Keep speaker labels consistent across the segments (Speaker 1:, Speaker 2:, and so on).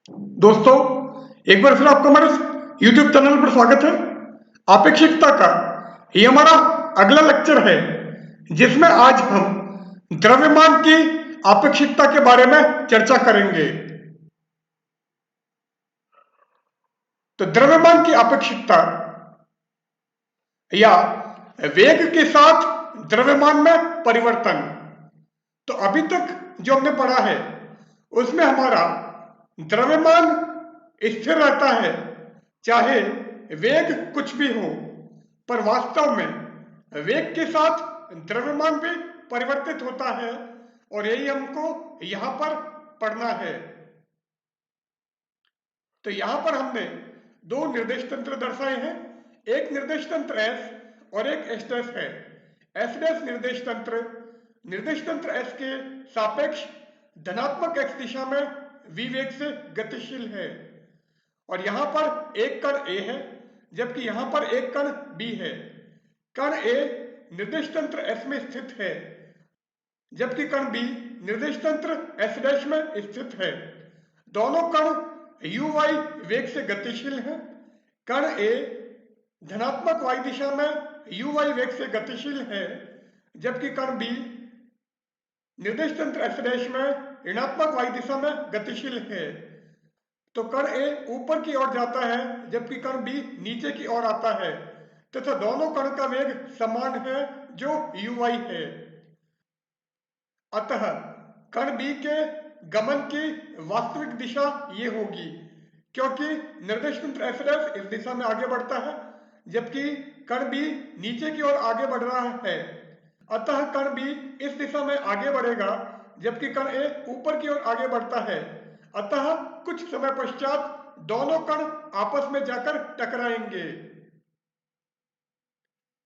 Speaker 1: दोस्तों, एक बार फिर आपका हमारे YouTube चैनल पर स्वागत है। आपेक्षिकता का ये हमारा अगला लेक्चर है, जिसमें आज हम द्रव्यमान की आपेक्षिकता के बारे में चर्चा करेंगे। तो द्रव्यमान की आपेक्षिकता या वेग के साथ द्रव्यमान में परिवर्तन। तो अभी तक जो हमने पढ़ा है उसमें हमारा द्रव्यमान स्थिर रहता है, चाहे वेग कुछ भी हो, पर वास्तव में वेग के साथ द्रव्यमान भी परिवर्तित होता है और यही हमको यहां पर पढ़ना है। तो यहां पर हमने दो निर्देश तंत्र दर्शाए हैं, एक निर्देश तंत्र एस और एक एस डैश है। एस डैश निर्देश तंत्र एस के सापेक्ष धनात्मक एक्स दिशा में v वेग से गतिशील है और यहां पर एक कण a है, जबकि यहां पर एक कण b है। कण a निर्देश तंत्र s में स्थित है, जबकि कण b निर्देश तंत्र s डैश में स्थित है। दोनों कण u y वेग से गतिशील हैं। कण a धनात्मक y दिशा में u y वेग से गतिशील है, जबकि कण b निर्देश तंत्र s डैश में ऋणात्मक y दिशा में गतिशील है। तो कण A ऊपर की ओर जाता है, जबकि कण B नीचे की ओर आता है, तथा दोनों कण का वेग समान है, जो uy है। अतः कण B के गमन की वास्तविक दिशा ये होगी, क्योंकि निर्देश तंत्र S' इस दिशा में आगे बढ़ता है, जबकि कण B नीचे की ओर आगे बढ़ रहा है। अतः कण B इस दिशा में आगे बढ़ेगा, जबकि कण A ऊपर की ओर आगे बढ़ता है। अतः कुछ समय पश्चात दोनों कण आपस में जाकर टकराएंगे।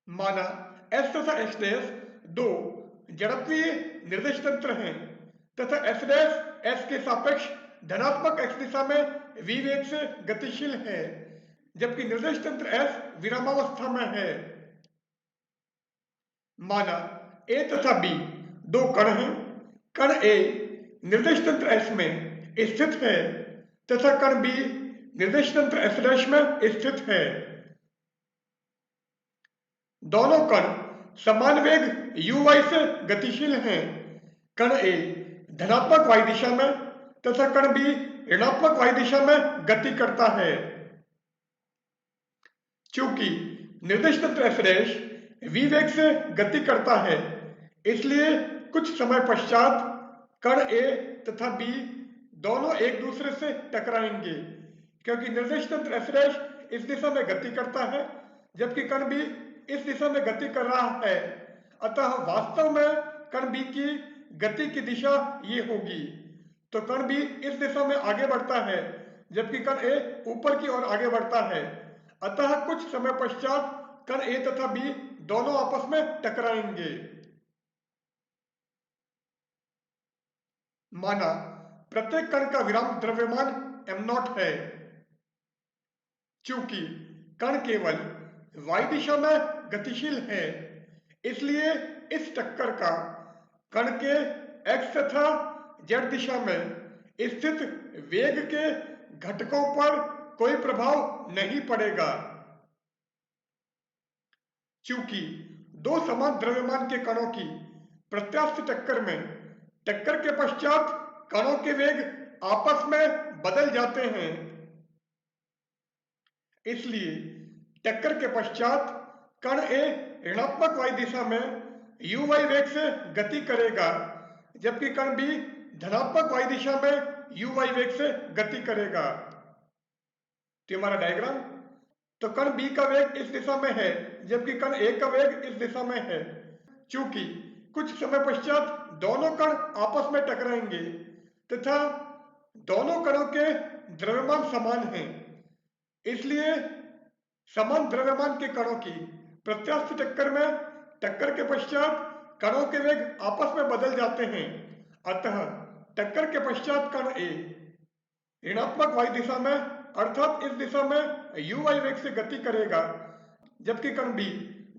Speaker 1: माना S तथा S डैश दो जड़त्वीय निर्देश तंत्र हैं तथा S डैश S के सापेक्ष धनात्मक x दिशा में v वेग से गतिशील है, जबकि निर्देश तंत्र S विरामावस्था में है। माना A तथा B दो कण हैं। कण A निर्देश तंत्र S में स्थित है तथा कण B निर्देश तंत्र S डैश में स्थित है। दोनों कण समान वेग uy से गतिशील हैं। कण A धनात्मक y दिशा में तथा कण B ऋणात्मक y दिशा में गति करता है। चूंकि निर्देश तंत्र S डैश v वेग से गति करता है, इसलिए कुछ समय पश्चात कण A तथा B दोनों एक दूसरे से टकराएंगे, क्योंकि निर्देश तंत्र S डैश इस दिशा में गति करता है, जबकि कण B इस दिशा में गति कर रहा है। अतः वास्तव में कण B की गति की दिशा ये होगी। तो कण B इस दिशा में आगे बढ़ता है, जबकि कण A ऊपर की ओर आगे बढ़ता है। अतः कुछ समय पश्चात कण A तथा B दोनों आपस में टकराएंगे। माना प्रत्येक कण का विराम द्रव्यमान m0 है। चूंकि कण केवल y दिशा में गतिशील है, इसलिए इस टक्कर का कण के x तथा z दिशा में स्थित वेग के घटकों पर कोई प्रभाव नहीं पड़ेगा। चूंकि दो समान द्रव्यमान के कणों की प्रत्यास्थ टक्कर में टक्कर के पश्चात कणों के वेग आपस में बदल जाते हैं, इसलिए टक्कर के पश्चात कण A ऋणात्मक y दिशा में uy वेग से गति करेगा, जबकि कण B धनात्मक y दिशा में uy वेग से गति करेगा। तो हमारा डायग्राम, तो कण B का वेग इस दिशा में है, जबकि कण A का वेग इस दिशा में है। चूंकि कुछ समय पश्चात दोनों कण आपस में टकराएंगे तथा दोनों कणों के द्रव्यमान समान हैं, इसलिए समान द्रव्यमान के कणों की प्रत्यास्थ टक्कर में टक्कर के पश्चात कणों के वेग आपस में बदल जाते हैं। अतः टक्कर के पश्चात कण A ऋणात्मक y दिशा में अर्थात इस दिशा में uy वेग से गति करेगा, जबकि कण B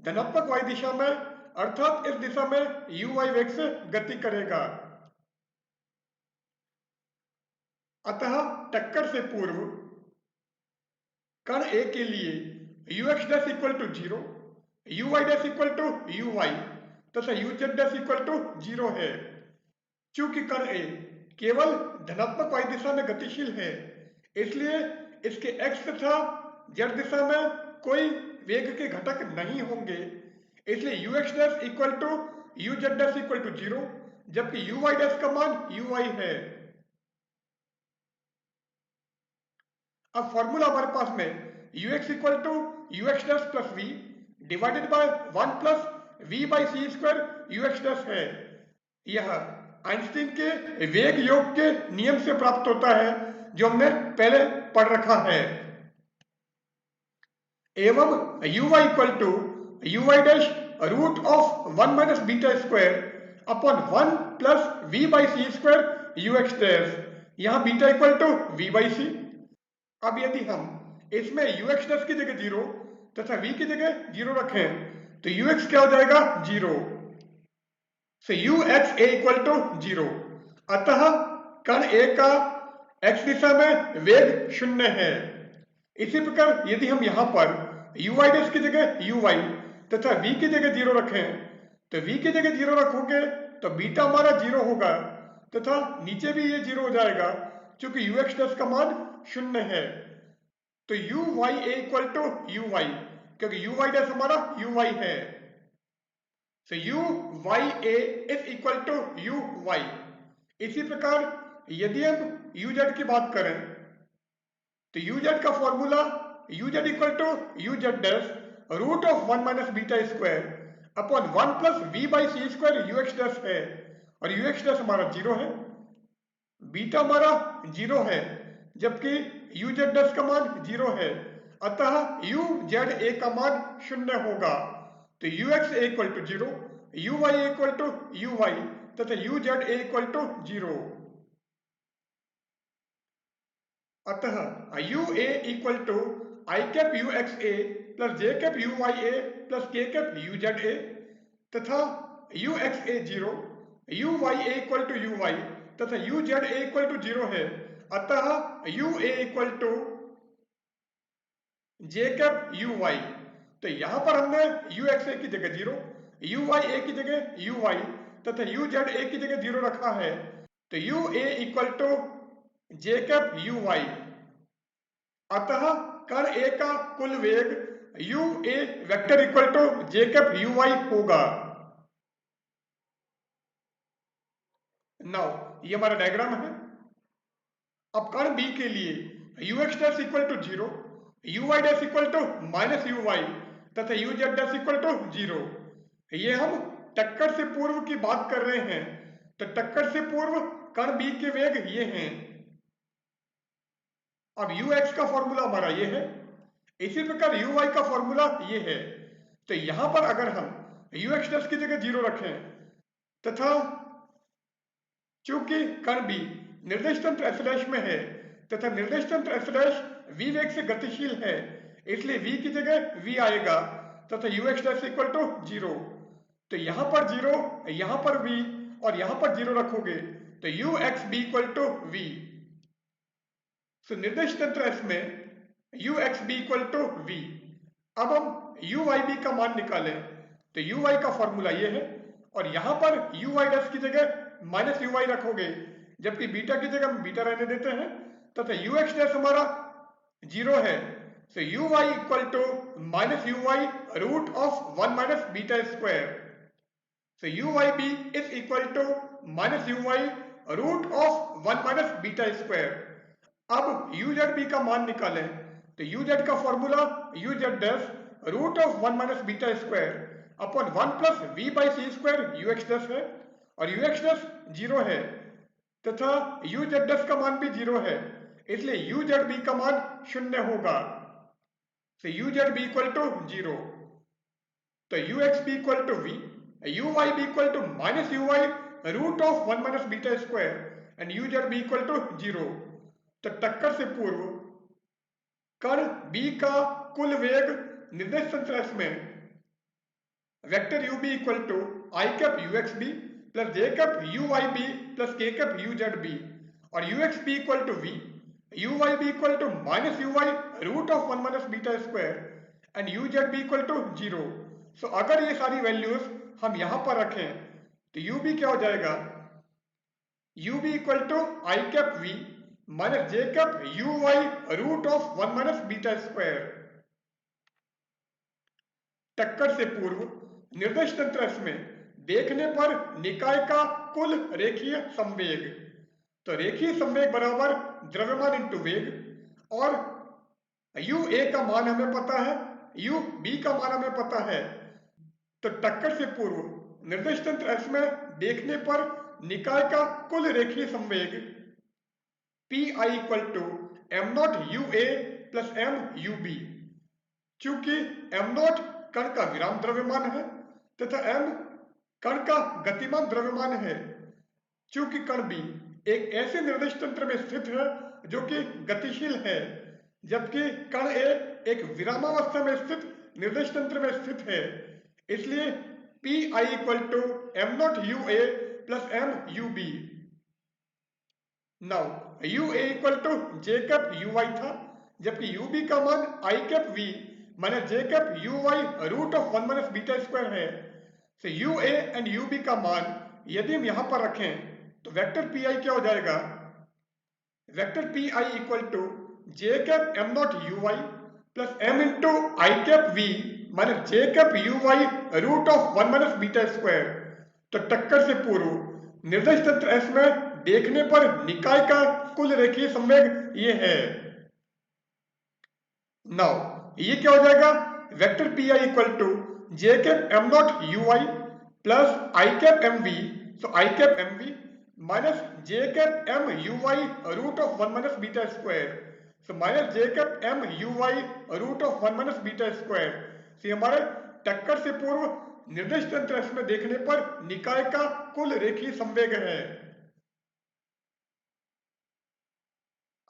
Speaker 1: धनात्मक y दिशा में अर्थात इस दिशा में uy वेग से गति करेगा। अतः टक्कर से पूर्व कण ए के लिए ux dash equal to 0, uy dash equal to uy तथा uz डैश इक्वल टू 0 है। चूंकि कण ए केवल धनात्मक y दिशा में गतिशील है, इसलिए इसके x तथा z दिशा में कोई वेग के घटक नहीं होंगे, इसलिए ux dash equal to uz dash equal to 0, जबकि uy डैश का मान uy है। अब फॉर्मूला हमारे पास में ux equal to ux dash plus v divided by 1 plus v by c square ux dash है। यह आइंस्टीन के वेग योग के नियम से प्राप्त होता है, जो हमने पहले पढ़ रखा है। एवं uy equal to uy dash root of 1 minus beta square upon 1 plus v by c square ux dash, यहाँ beta equal to we by c. अब यदि हम इसमें ux डैश की जगह 0 तथा v की जगह 0 रखें तो ux क्या हो जाएगा 0, so ux a equal to 0। अतः कण a का x दिशा में वेग 0 है। इसी प्रकार यदि हम यहाँ पर uy डैश की जगह uy तथा v की जगह 0 रखें तो v की जगह 0 रखोगे तो बीटा हमारा 0 होगा तथा नीचे भी ये 0 हो जाएगा, क्योंकि ux डैश का मान 0 है। तो uy a equal to uy, क्योंकि uy डैश हमारा uy है, so uy a is equal to uy। इसी प्रकार यदि हम uz की बात करें तो uz का formula uz equal to uz dash root of 1 minus beta square upon 1 plus v by c square ux dash है, और ux डैश हमारा 0 है, बीटा हमारा 0 है, जबकि uz डैश का मान 0 है, अतः uz a का मान 0 होगा। तो ux a equal to 0, uy equal to uy तथा uz a इक्वल टू 0। अतः u a equal to i cap ux a plus j cap uy a plus k cap uz a तथा ux a 0, uy a equal to uy तथा uz a equal to 0 है, अतः u a equal to j cap uy। तो यहां पर हमने ux a की जगह 0, uy a की जगह uy तथा uz a की जगह 0 रखा है, तो u a equal to j cap uy। अतः कण a का कुल वेग u a vector equal to j cap uy होगा। नाउ ये हमारा डायग्राम है। अब कण B के लिए ux dash equal to 0, uy dash equal to minus uy तथा uz डैश इक्वल टू 0। ये हम टक्कर से पूर्व की बात कर रहे हैं, तो टक्कर से पूर्व कण B के वेग ये हैं। अब ux का फॉर्मूला हमारा ये है, इसी प्रकार uy का फॉर्मूला ये है। तो यहां पर अगर हम ux डैश की जगह 0 रखें तथा चूंकि कण B निर्देश तंत्र S' में है तथा निर्देश तंत्र S' v वेग से गतिशील है, इसलिए v की जगह v आएगा तथा ux डैश इक्वल टू 0। तो यहां पर 0, यहां पर v और यहां पर 0 रखोगे तो ux b equal to v। So निर्देश तंत्र S में ux b equal to v। अब हम uy b का मान निकालें तो uy का फॉर्मूला ये है, और यहां पर uy डैश की जगह माइनस uy रखोगे, जबकि बीटा की जगह हम बीटा रहने देते हैं, तथा ux डैश हमारा 0 है, so uy equal to minus uy root of 1 minus beta square. So uy b is equal to minus uy root of 1 minus beta square. अब uz b का मान निकालें तो uz का formula uz dash root of 1 minus beta square upon 1 plus v by c square ux dash है, और ux dash 0 है तथा uz डैश का मान भी 0 है, इसलिए uz b का मान 0 होगा। so uz b equal to 0। तो ux b equal to v, uy b equal to minus uy root of 1 minus beta square and uz b equal to 0। तो टक्कर से पूर्व कण B का कुल वेग निर्देश तंत्र S में vector u b equal to i cap ux b plus j cap uy b plus k cap uz b, और u x b equal to v, you Y b equal to minus you Y root of 1 minus beta square and you Z B equal to 0। So अगर ये सारी values हम यहां पर रखें तो you B क्या हो जाएगा, you B equal to I cap v minus J cap you Y root of 1 minus beta square. टक्कर से पूर्व निर्देश तंत्र में देखने पर निकाय का कुल रेखीय संवेग, तो रेखीय संवेग बराबर द्रव्यमान इंटू वेग, और u a का मान हमें पता है, u b का मान हमें पता है। तो टक्कर से पूर्व निर्देश तंत्र S में देखने पर निकाय का कुल रेखीय संवेग p I equal to am not U A plus M you b. चूंकि एम नॉट कण का विराम द्रव्यमान है तथा एम कण का गतिमान द्रव्यमान है, चूंकि कण बी एक ऐसे निर्देश तंत्र में स्थित है जो कि गतिशील है, जबकि कण ए एक विरामावस्था में स्थित निर्देश तंत्र में स्थित है, इसलिए P I equal to am not U A plus M you b. Now u a equal to J cap you y था, जबकि यू बी का मान i cap v minus J cap you Y root of 1 minus beta square है। तो u a and u b का मान यदि हम यहां पर रखें तो वेक्टर पी आई क्या हो जाएगा, vector P I equal to J cap am not you Y plus M into I cap v minus J cap you Y root of 1 minus beta square. तो टक्कर से पूर्व निर्देश तंत्र एस में देखने पर निकाय का कुल रेखीय संवेग ये है। नाउ ये क्या हो जाएगा, vector P I equal to J cap am not you Y plus I cap M V, so I cap M V minus J cap M U Y root of 1 minus beta square, so minus J cap M U Y root of 1 minus beta square. So हमारे टक्कर से पूर्व निर्देश तंत्र में देखने पर निकाय का कुल रेखीय संवेग है।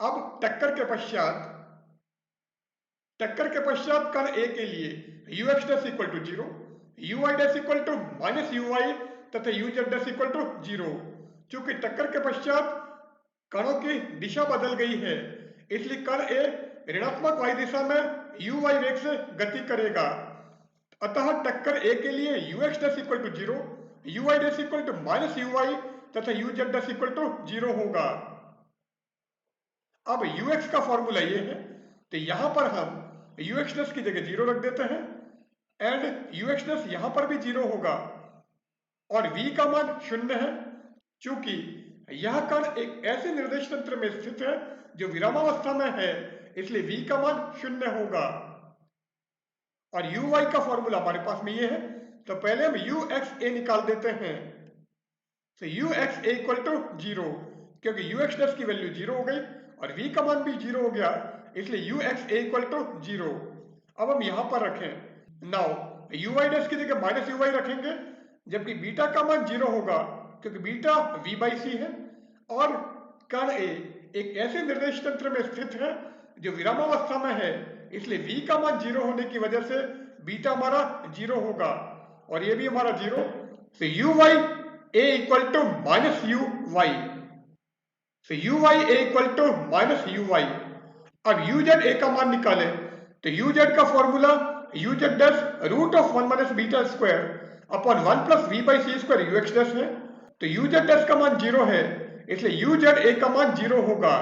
Speaker 1: अब टक्कर के पश्चात कण ए के लिए U x dash equal to 0, U Y dash equal to minus you Y तथा U Z dash equal to 0। चूंकि टक्कर के पश्चात कणों की दिशा बदल गई है, इसलिए कण ए ऋणात्मक वाई दिशा में यू वाई वेग से गति करेगा। अतः टक्कर ए के लिए U x dash equal to 0, U Y dash equal to minus you Y तथा U Z dash equal to 0 होगा। अब यू एक्स का फॉर्मूला ये है, तो यहां पर हम यू एक्स डैश की जगह 0 रख देते हैं एंड यू एक्स डैश यहां पर भी 0 होगा और v का मान 0 है, चूंकि यह कण एक ऐसे निर्देश तंत्र में स्थित है जो विरामावस्था में है, इसलिए v का मान 0 होगा। और यू वाई का फॉर्मूला हमारे पास में ये है, तो पहले हम यू एक्स ए निकाल देते हैं। तो u x a equal to 0, क्योंकि यू एक्स डैश की वैल्यू 0 हो गई और v का मान भी 0 हो गया, इसलिए u x a equal to 0। अब हम यहां पर रखें, नाउ यू वाई डैश की जगह माइनस यू वाई रखेंगे, जबकि बीटा का मान 0 होगा क्योंकि बीटा v बाई सी है और कण ए एक ऐसे निर्देश तंत्र में स्थित है जो विरामावस्था में है, इसलिए v का मान 0 होने की वजह से बीटा हमारा 0 होगा और ये भी हमारा 0। तो u y a equal to minus you y, so u y a equal to minus you y. अब u z a का मान निकाले तो u z का formula u z dash root of 1 minus beta square upon 1 plus v by c square u x dash है। तो u z dash का मान 0 है, इसलिए u z a का मान 0 होगा।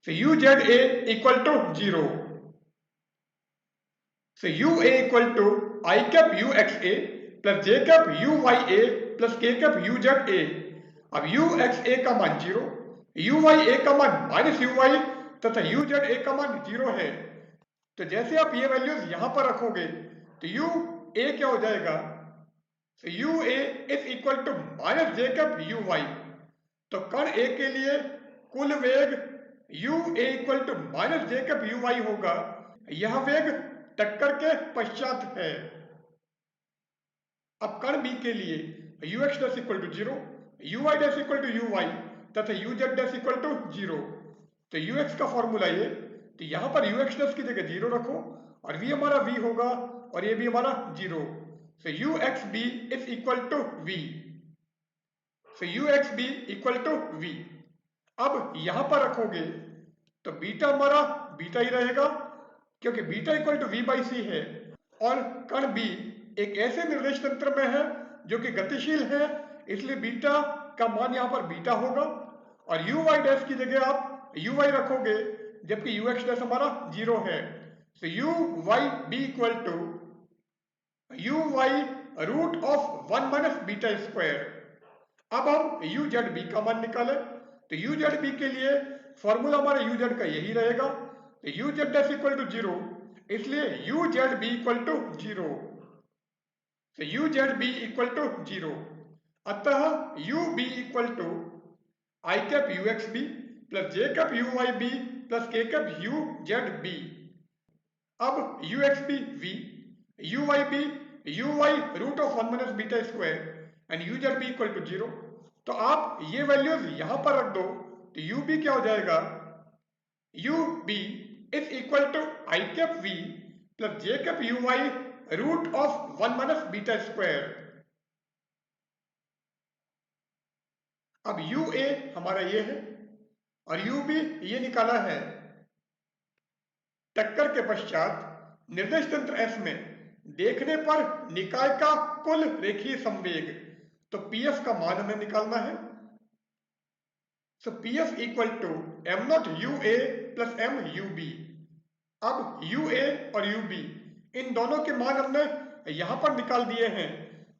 Speaker 1: so u z a equal to 0, so u a equal to i cap u x a plus j cap u y a plus k cap u z a। अब u x a का मान 0, U y ए का मान minus you Y तथा U Z A का मान 0 है। तो जैसे आप ये वैल्यूज यहां पर रखोगे तो यू ए क्या हो जाएगा, तो u a is equal to minus J cap you y. तो कण ए के लिए कुल वेग u a equal to minus J cap you y होगा, यह वेग टक्कर के पश्चात है। अब कण बी के लिए U x dash equal to 0, U Y dash equal to you Y तथा U Z dash equal to 0। तो यू एक्स का फॉर्मूला ये, तो यहां पर यू एक्स डैश की जगह 0 रखो और v हमारा v होगा और ये भी हमारा 0। So u x b is equal to v, so u x b equal to v। अब यहां पर रखोगे तो बीटा हमारा बीटा ही रहेगा, क्योंकि beta equal to we by C है और कण बी एक ऐसे निर्देश तंत्र में है जो कि गतिशील है, इसलिए बीटा का मान यहां पर बीटा होगा और यू वाई डैश की जगह आप यू वाई रखोगे, जबकि यू एक्स डैश हमारा 0 है। So u Y b equal to you Y root of 1 minus beta square. अब हम यू जेड बी का मान निकालें तो यू जेड बी के लिए फॉर्मूला हमारे यू जेड का यही रहेगा, तो U Z dash equal to 0, इसलिए U Z B equal to 0। तो U Z B equal to 0, अतः U B equal to I cap U x B plus J cap you Y B plus K cap U Z B. अब U x B V, you Y B U Y root of 1 minus beta square and you Z B equal to 0। तो आप ये values यहां पर रख दो तो you B क्या हो जाएगा, you B is equal to I cap V plus J cap you Y root of 1 minus beta square. अब यू ए हमारा ये है और यू बी ये निकाला है। टक्कर के पश्चात निर्देश तंत्र एस में देखने पर निकाय का कुल रेखीय संवेग, तो पीएफ का मान हमें निकालना है। So PF equal to am not U A plus M you B. अब यू ए और यू बी इन दोनों के मान हमने यहां पर निकाल दिए हैं,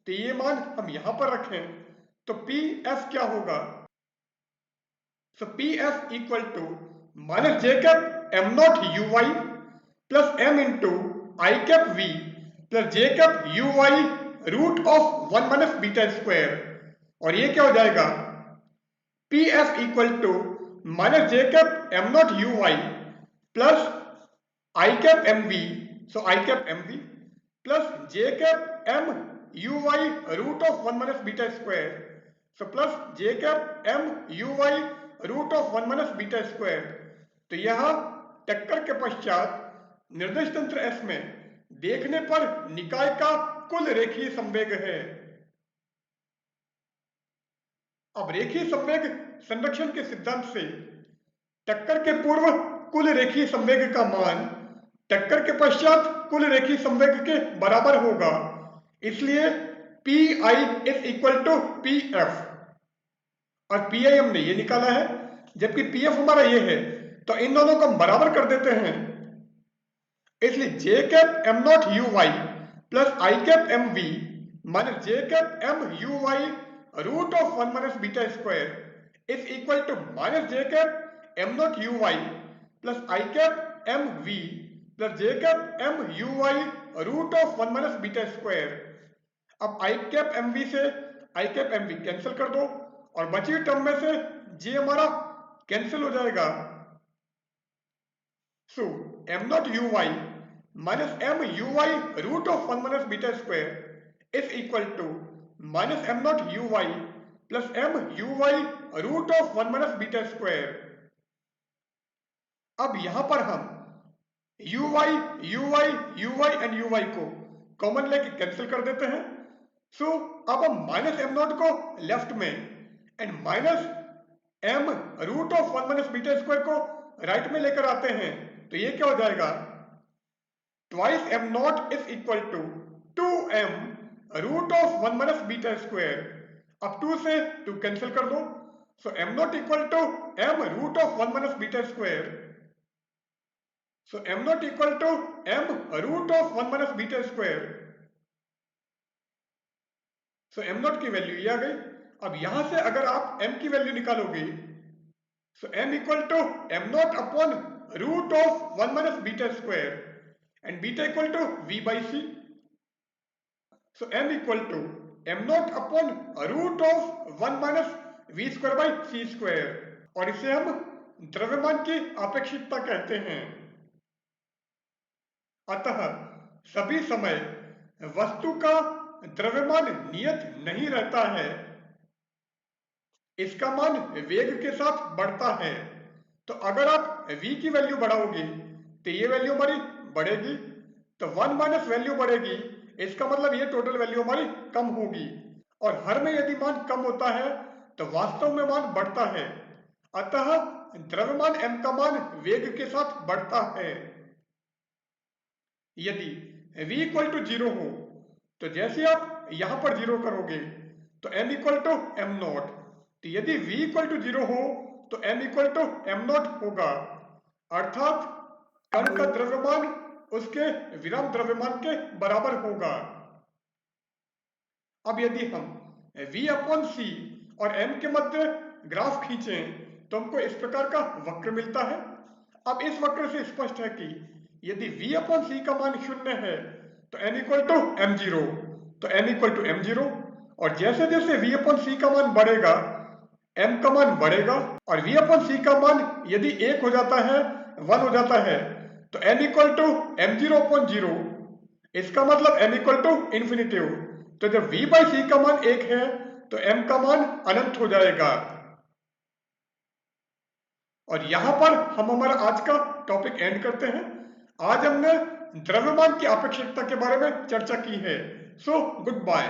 Speaker 1: तो ये मान हम यहां पर रखें तो पी एफ क्या होगा, so P F equal to minus J cap am not you Y plus M into I cap V plus J cap you Y root of 1 minus beta square. और ये क्या हो जाएगा, P F equal to minus J cap am not you Y plus I cap M V, so I cap M V plus J cap M U Y root of 1 minus beta square, so plus J cap M U Y root of 1 minus beta square. तो यह टक्कर के पश्चात निर्देश तंत्र S में देखने पर निकाय का कुल रेखीय संवेग है। अब रेखीय संवेग संरक्षण के सिद्धांत से टक्कर के पूर्व कुल रेखीय संवेग का मान टक्कर के पश्चात कुल रेखीय संवेग के बराबर होगा, इसलिए P I is equal to P F और पी आई हमने ये निकाला है, जबकि पी एफ हमारा ये है, तो इन दोनों को हम बराबर कर देते हैं। इसलिए J cap am not you Y plus I cap M V minus J cap M U Y root of 1 minus beta square is equal to minus J cap am not you Y plus I cap M V plus J cap M U Y root of 1 minus beta square. अब I cap M V से I cap M V cancel कर दो और बची हुई term में से जे हमारा कैंसिल हो जाएगा। So M not you Y minus M U Y root of 1 minus beta square is equal to minus M not you Y plus M U Y root of 1 minus beta square. अब यहां पर हम U Y U Y U Y and U Y को common लेके cancel कर देते हैं। So अब हम माइनस एम नॉट को लेफ्ट में and minus M root of 1 minus beta square को राइट में लेकर आते हैं, तो ये क्या हो जाएगा, twice M naught is equal to 2m root of 1 minus beta square. अब 2 से 2 कैंसिल कर दो, so M naught equal to m root of 1 minus beta square, so M naught equal to m root of 1 minus beta square. So M naught की value ये आ गई। अब यहां से अगर आप m की वैल्यू निकालोगे, so m equal to M naught upon root of 1 minus beta square and beta equal to v by c. So m equal to m naught upon root of 1 minus v square by c square, और इसे हम द्रव्यमान की आपेक्षिकता कहते हैं। अतः सभी समय वस्तु का द्रव्यमान नियत नहीं रहता है, इसका मान वेग के साथ बढ़ता है। तो अगर आप v की वैल्यू बढ़ाओगे तो ये वैल्यू हमारी बढ़ेगी, तो 1 माइनस वैल्यू बढ़ेगी, इसका मतलब ये टोटल वैल्यू हमारी कम होगी। और हर में यदि मान कम होता है तो वास्तव में मान बढ़ता है। अतः द्रव्यमान m का मान वेग के साथ बढ़ता है। यदि v इक्वल टू 0 हो तो जैसे आप यहां पर 0 करोगे तो m equal to M naught, तो यदि v इक्वल टू 0 हो तो m equal to M naught होगा, अर्थात कण का द्रव्यमान उसके विराम द्रव्यमान के बराबर होगा। अब यदि हम v अपॉन c और m के मध्य ग्राफ खींचें तो हमको इस प्रकार का वक्र मिलता है। अब इस वक्र से स्पष्ट है कि यदि v अपॉन c का मान 0 है तो n equal to M zero, तो n equal to M zero, और जैसे जैसे v अपॉन c का मान बढ़ेगा m का मान बढ़ेगा, और v अपॉन c का मान यदि 1 हो जाता है, 1 हो जाता है, तो n equal to M zero upon zero, इसका मतलब m इक्वल टू इन्फिनिटिव। तो जब v बाई c का मान 1 है तो m का मान अनंत हो जाएगा। और यहां पर हम हमारा आज का टॉपिक एंड करते हैं। आज हमने द्रव्यमान की आपेक्षिकता के बारे में चर्चा की है। So good bye.